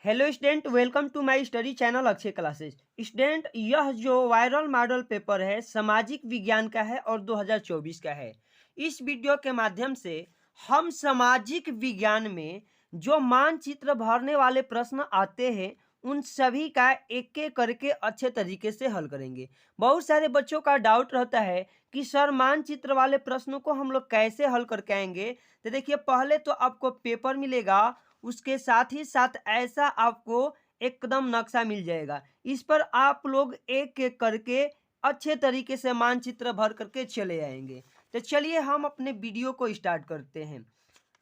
Hello student, welcome to my study channel Akshay classes. Student, यह जो viral model paper है सामाजिक विज्ञान का है और 2024 का है। इस वीडियो के माध्यम से हम सामाजिक विज्ञान में जो मानचित्र भरने वाले प्रश्न आते हैं उन सभी का एक एक करके अच्छे तरीके से हल करेंगे। बहुत सारे बच्चों का डाउट रहता है कि सर मानचित्र वाले प्रश्नों को हम लोग कैसे हल करके आएंगे। तो देखिए, पहले तो आपको पेपर मिलेगा, उसके साथ ही साथ ऐसा आपको एकदम नक्शा मिल जाएगा। इस पर आप लोग एक एक करके अच्छे तरीके से मानचित्र भर करके चले आएंगे। तो चलिए हम अपने वीडियो को स्टार्ट करते हैं।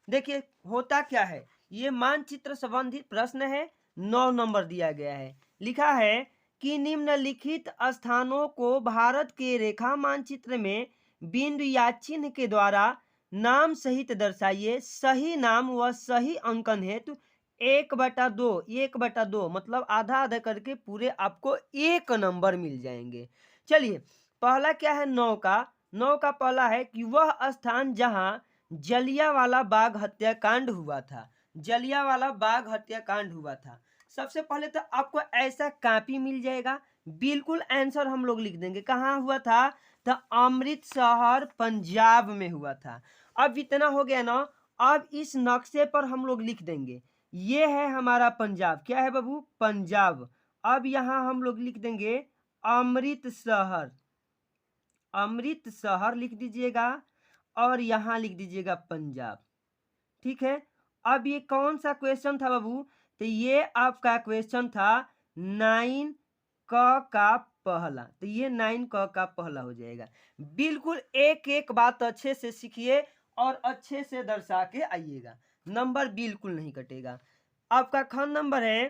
देखिए होता क्या है, ये मानचित्र संबंधित प्रश्न है। 9 नंबर दिया गया है। लिखा है कि निम्नलिखित स्थानों को भारत के रेखा मानचित्र में बिंदु या चिन्ह के द्वारा नाम सहित दर्शाइए। सही नाम व सही अंकन हेतु 1/2 मतलब आधा आधा करके पूरे आपको 1 नंबर मिल जाएंगे। चलिए, पहला क्या है? 9 का पहला है कि वह स्थान जहां जलियांवाला बाग हत्याकांड हुआ था। जलियांवाला बाग हत्याकांड हुआ था। सबसे पहले तो आपको ऐसा कॉपी मिल जाएगा, बिल्कुल आंसर हम लोग लिख देंगे। कहाँ हुआ था? तो अमृतसर पंजाब में हुआ था। अब इतना हो गया ना। अब इस नक्शे पर हम लोग लिख देंगे ये है हमारा पंजाब। क्या है बाबू? पंजाब। अब यहाँ हम लोग लिख देंगे अमृतसर। अमृतसर लिख दीजिएगा और यहाँ लिख दीजिएगा पंजाब। ठीक है। अब ये कौन सा क्वेश्चन था बाबू? तो ये आपका क्वेश्चन था 9 क का पहला। तो ये 9 क का पहला हो जाएगा। बिल्कुल एक एक बात अच्छे से सीखिए और अच्छे से दर्शा के आइएगा, नंबर बिल्कुल नहीं कटेगा। आपका ख नंबर है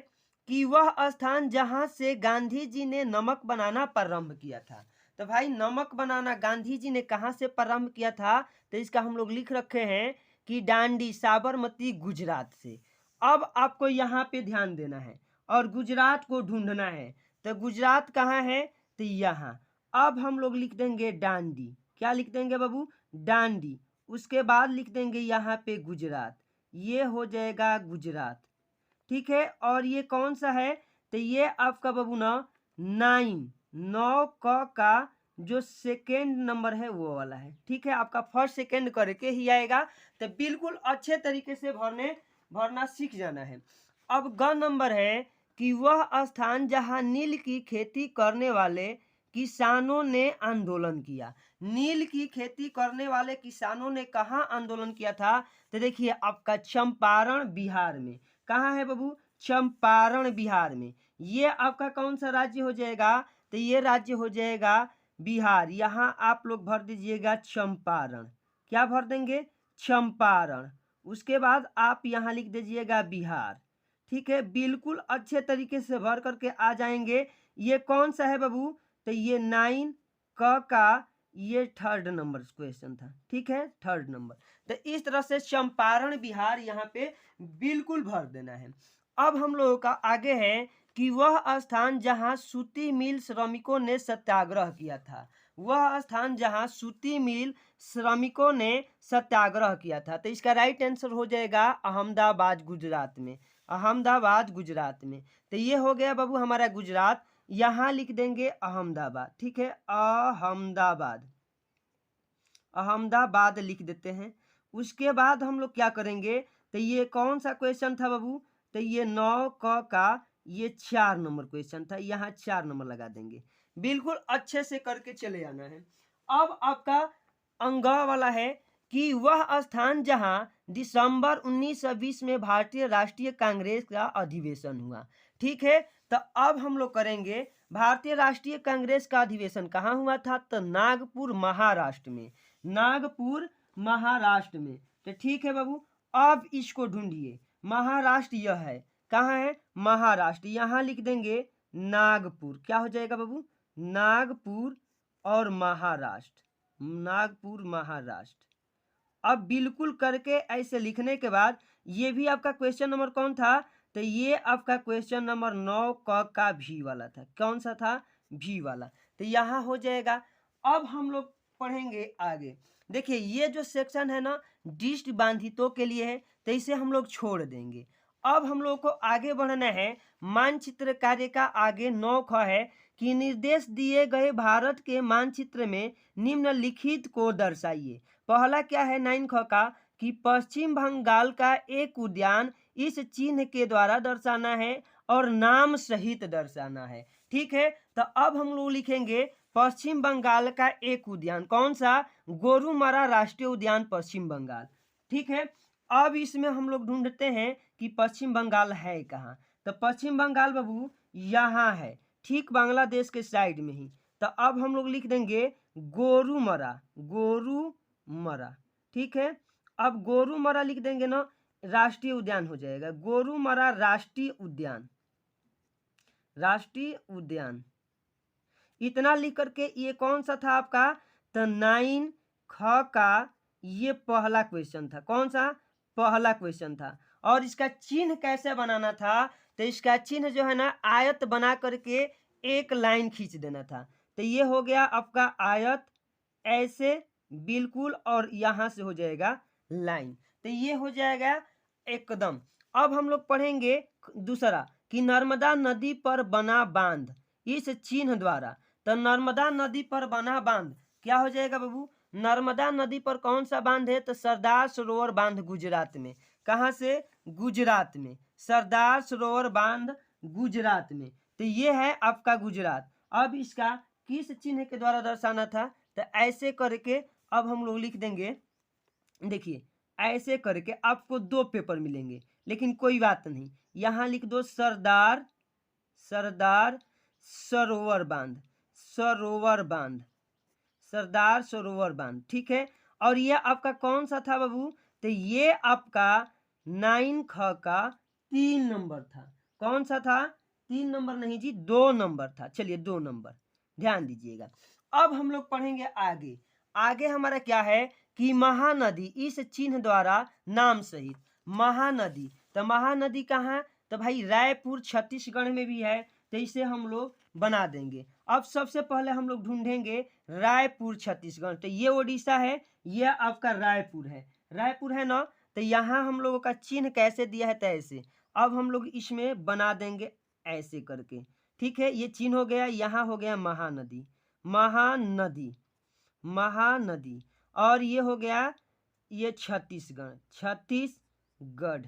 कि वह स्थान जहां से गांधी जी ने नमक बनाना प्रारंभ किया था। तो भाई, नमक बनाना गांधी जी ने कहां से प्रारंभ किया था? तो इसका हम लोग लिख रखे हैं कि डांडी, साबरमती, गुजरात से। अब आपको यहाँ पे ध्यान देना है और गुजरात को ढूंढना है। तो गुजरात कहाँ है? तो यहाँ। अब हम लोग लिख देंगे डांडी। क्या लिख देंगे बाबू? डांडी। उसके बाद लिख देंगे यहाँ पे गुजरात। ये हो जाएगा गुजरात। ठीक है। और ये कौन सा है? तो ये आपका बाबू ना 9 का जो सेकेंड नंबर है वो वाला है। ठीक है। आपका फर्स्ट सेकेंड करके ही आएगा। तो बिल्कुल अच्छे तरीके से भरना सीख जाना है। अब ग नंबर है कि वह स्थान जहां नील की खेती करने वाले किसानों ने आंदोलन किया। नील की खेती करने वाले किसानों ने कहाँ आंदोलन किया था? तो देखिए, आपका चंपारण बिहार में। कहाँ है बाबू? चंपारण बिहार में। ये आपका कौन सा राज्य हो जाएगा? तो ये राज्य हो जाएगा बिहार। यहाँ आप लोग भर दीजिएगा चंपारण। क्या भर देंगे? चंपारण। उसके बाद आप यहाँ लिख दीजिएगा बिहार। ठीक है। बिल्कुल अच्छे तरीके से भर करके आ जाएंगे। ये कौन सा है बाबू? तो ये 9 का ये थर्ड नंबर क्वेश्चन था। ठीक है, थर्ड नंबर। तो इस तरह से चंपारण बिहार यहाँ पे बिल्कुल भर देना है। अब हम लोगों का आगे है कि वह स्थान जहां सूती मिल श्रमिकों ने सत्याग्रह किया था। वह स्थान जहां सूती मिल श्रमिकों ने सत्याग्रह किया था। तो इसका राइट आंसर हो जाएगा अहमदाबाद, गुजरात में। अहमदाबाद, गुजरात में। तो ये हो गया बाबू हमारा गुजरात। यहाँ लिख देंगे अहमदाबाद। ठीक है, अहमदाबाद। अहमदाबाद लिख देते हैं। उसके बाद हम लोग क्या करेंगे? तो ये कौन सा क्वेश्चन था बाबू? तो ये 9 का ये 4 नंबर क्वेश्चन था। यहाँ 4 नंबर लगा देंगे। बिल्कुल अच्छे से करके चले आना है। अब आपका अंग वाला है कि वह स्थान जहां दिसंबर 1920 में भारतीय राष्ट्रीय कांग्रेस का अधिवेशन हुआ। ठीक है। तो अब हम लोग करेंगे भारतीय राष्ट्रीय कांग्रेस का अधिवेशन कहाँ हुआ था? तो नागपुर, महाराष्ट्र में। नागपुर, महाराष्ट्र में। तो ठीक है बाबू, अब इसको ढूंढिए। महाराष्ट्र यह है। कहाँ है? महाराष्ट्र। यहाँ लिख देंगे नागपुर। क्या हो जाएगा बाबू? नागपुर और महाराष्ट्र। नागपुर, महाराष्ट्र। अब बिल्कुल करके ऐसे लिखने के बाद ये भी आपका क्वेश्चन नंबर कौन था? तो ये आपका क्वेश्चन नंबर 9 का भी वाला था। कौन सा था? भी वाला। तो यहाँ हो जाएगा। अब हम लोग पढ़ेंगे आगे। देखिए, ये जो सेक्शन है ना डिस्ट बांधितों के लिए है, तो इसे हम लोग छोड़ देंगे। अब हम लोग को आगे बढ़ना है। मानचित्र कार्य का आगे 9 ख है कि निर्देश दिए गए भारत के मानचित्र में निम्नलिखित को दर्शाइए। पहला क्या है 9 ख का कि पश्चिम बंगाल का एक उद्यान इस चिन्ह के द्वारा दर्शाना है और नाम सहित दर्शाना है। ठीक है, तो अब हम लोग लिखेंगे पश्चिम बंगाल का एक उद्यान, कौन सा? गोरुमारा राष्ट्रीय उद्यान पश्चिम बंगाल। ठीक है, अब इसमें हम लोग ढूंढते हैं कि पश्चिम बंगाल है कहाँ। तो पश्चिम बंगाल बाबू यहाँ है, ठीक बांग्लादेश के साइड में ही। तो अब हम लोग लिख देंगे गोरुमरा, गोरुमरा। ठीक है, अब गोरुमरा लिख देंगे ना, राष्ट्रीय उद्यान हो जाएगा, गोरुमरा राष्ट्रीय उद्यान, राष्ट्रीय उद्यान। इतना लिख करके ये कौन सा था आपका? तो 9 ख का ये पहला क्वेश्चन था। कौन सा? पहला क्वेश्चन था। और इसका चिन्ह कैसे बनाना था? तो इसका चिन्ह जो है ना, आयत बना करके एक लाइन खींच देना था। तो ये हो गया आपका आयत ऐसे बिल्कुल, और यहां से हो जाएगा लाइन। तो ये हो जाएगा एकदम। अब हम लोग पढ़ेंगे दूसरा कि नर्मदा नदी पर बना बांध इस चिन्ह द्वारा। तो नर्मदा नदी पर बना बांध क्या हो जाएगा बाबू? नर्मदा नदी पर कौन सा बांध है? तो सरदार सरोवर बांध गुजरात में। कहाँ से? गुजरात में। सरदार सरोवर बांध गुजरात में। तो ये है आपका गुजरात। अब इसका किस चिन्ह के द्वारा दर्शाना था? तो ऐसे करके अब हम लोग लिख देंगे। देखिए ऐसे करके आपको 2 पेपर मिलेंगे, लेकिन कोई बात नहीं, यहाँ लिख दो सरदार, सरदार सरोवर बांध, सरोवर बांध, सरदार सरोवर बांध। ठीक है, और ये आपका कौन सा था बाबू? तो ये आपका 9 ख का 3 नंबर था। कौन सा था? 3 नंबर नहीं जी, 2 नंबर था। चलिए 2 नंबर, ध्यान दीजिएगा। अब हम लोग पढ़ेंगे आगे। आगे हमारा क्या है कि महानदी इस चिन्ह द्वारा नाम सहित। महानदी, तो महानदी कहाँ? तो भाई रायपुर छत्तीसगढ़ में भी है, तो इसे हम लोग बना देंगे। अब सबसे पहले हम लोग ढूंढेंगे रायपुर छत्तीसगढ़। तो ये उड़ीसा है, ये आपका रायपुर है, रायपुर है ना। तो यहाँ हम लोगों का चिन्ह कैसे दिया है? तो ऐसे। अब हम लोग इसमें बना देंगे ऐसे करके। ठीक है, ये चिन्ह हो गया, यहाँ हो गया महानदी, महानदी, महानदी। और ये हो गया ये छत्तीसगढ़, छत्तीसगढ़,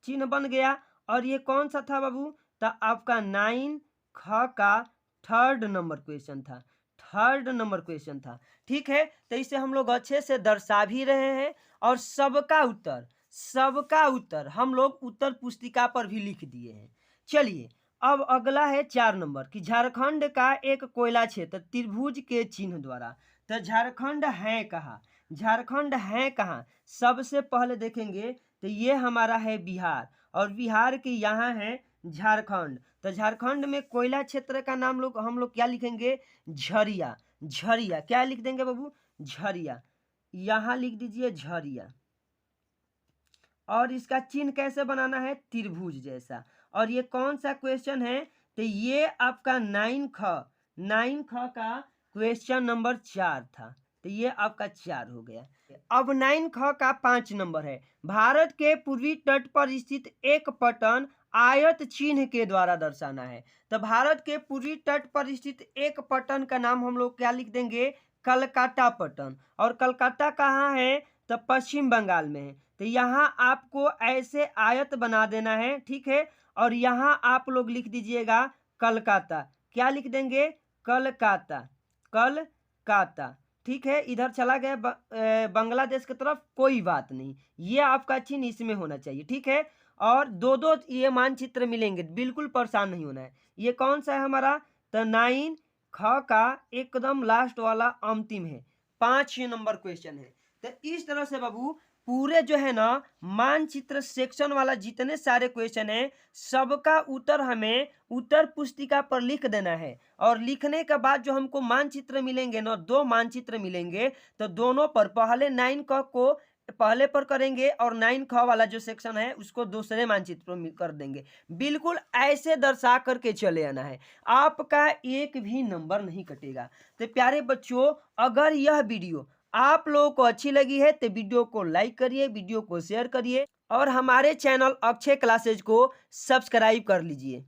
चिन्ह बन गया। और ये कौन सा था बाबू? तो आपका 9 ख का 3rd नंबर क्वेश्चन था, 3rd नंबर क्वेश्चन था। ठीक है, तो इसे हम लोग अच्छे से दर्शा भी रहे हैं, और सबका उत्तर, सबका उत्तर हम लोग उत्तर पुस्तिका पर भी लिख दिए हैं। चलिए अब अगला है 4 नंबर कि झारखंड का एक कोयला क्षेत्र त्रिभुज के चिन्ह द्वारा। तो झारखंड है कहाँ? झारखंड है कहाँ? सबसे पहले देखेंगे तो ये हमारा है बिहार, और बिहार के यहाँ है झारखंड। तो झारखंड में कोयला क्षेत्र का नाम हम लोग क्या लिखेंगे? झरिया, झरिया। क्या लिख देंगे बाबू? झरिया, यहाँ लिख दीजिए झरिया। और इसका चिन्ह कैसे बनाना है? त्रिभुज जैसा। और ये कौन सा क्वेश्चन है? तो ये आपका 9 ख का क्वेश्चन नंबर 4 था। तो ये आपका 4 हो गया। अब 9 ख का 5 नंबर है, भारत के पूर्वी तट पर स्थित एक पट्टन आयत चिन्ह के द्वारा दर्शाना है। तो भारत के पूर्वी तट पर स्थित एक पट्टन का नाम हम लोग क्या लिख देंगे? कलकत्ता पट्टन। और कलकत्ता कहाँ है? तो पश्चिम बंगाल में है। तो यहाँ आपको ऐसे आयत बना देना है। ठीक है, और यहाँ आप लोग लिख दीजिएगा कलकत्ता। क्या लिख देंगे? कलकत्ता, कलकत्ता। ठीक है, इधर चला गया बांग्लादेश की तरफ, कोई बात नहीं, ये आपका चिन्ह इसमें होना चाहिए। ठीक है, और 2-2 ये मानचित्र मिलेंगे, बिल्कुल परेशान नहीं होना है। ये कौन सा है हमारा? तो 9 ख का एकदम लास्ट वाला अंतिम है, 5 नंबर क्वेश्चन है। तो इस तरह से बाबू पूरे जो है ना मानचित्र सेक्शन वाला जितने सारे क्वेश्चन है, सबका उत्तर हमें उत्तर पुस्तिका पर लिख देना है। और लिखने के बाद जो हमको मानचित्र मिलेंगे ना, 2 मानचित्र मिलेंगे, तो दोनों पर पहले 9 क को पहले पर करेंगे, और 9 ख वाला जो सेक्शन है उसको दूसरे मानचित्र पर कर देंगे। बिल्कुल ऐसे दर्शा करके चले आना है, आपका एक भी नंबर नहीं कटेगा। तो प्यारे बच्चों, अगर यह वीडियो आप लोगों को अच्छी लगी है तो वीडियो को लाइक करिए, वीडियो को शेयर करिए, और हमारे चैनल अक्षय क्लासेज को सब्सक्राइब कर लीजिए।